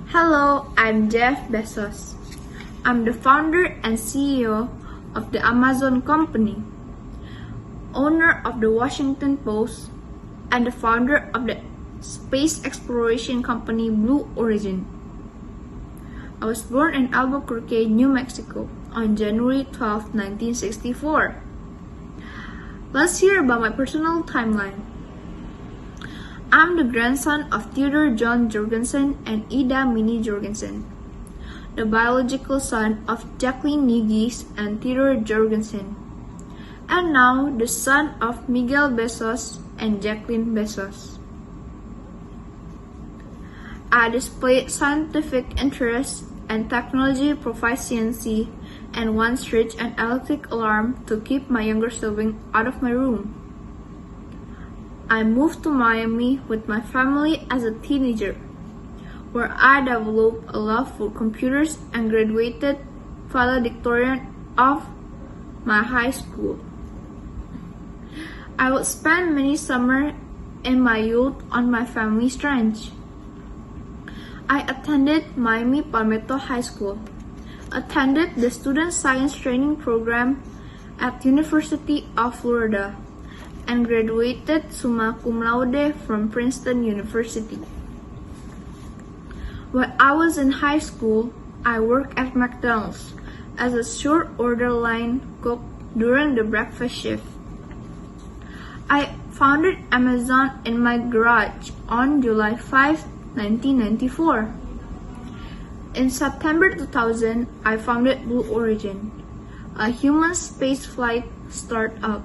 Hello, I'm Jeff Bezos. I'm the founder and CEO of the Amazon company, owner of the Washington Post, and the founder of the space exploration company Blue Origin. I was born in Albuquerque, New Mexico on January 12, 1964. Let's hear about my personal timeline. I'm the grandson of Theodore John Jorgensen and Ida Minnie Jorgensen, the biological son of Jacqueline Nuggies and Theodore Jorgensen, and now the son of Miguel Bezos and Jacqueline Bezos. I displayed scientific interest and technology proficiency and once reached an electric alarm to keep my younger sibling out of my room. I moved to Miami with my family as a teenager, where I developed a love for computers and graduated valedictorian of my high school. I would spend many summers in my youth on my family's ranch. I attended Miami Palmetto High School, attended the Student Science Training Program at University of Florida, and graduated summa cum laude from Princeton University. While I was in high school, I worked at McDonald's as a short order line cook during the breakfast shift. I founded Amazon in my garage on July 5, 1994. In September 2000, I founded Blue Origin, a human spaceflight startup.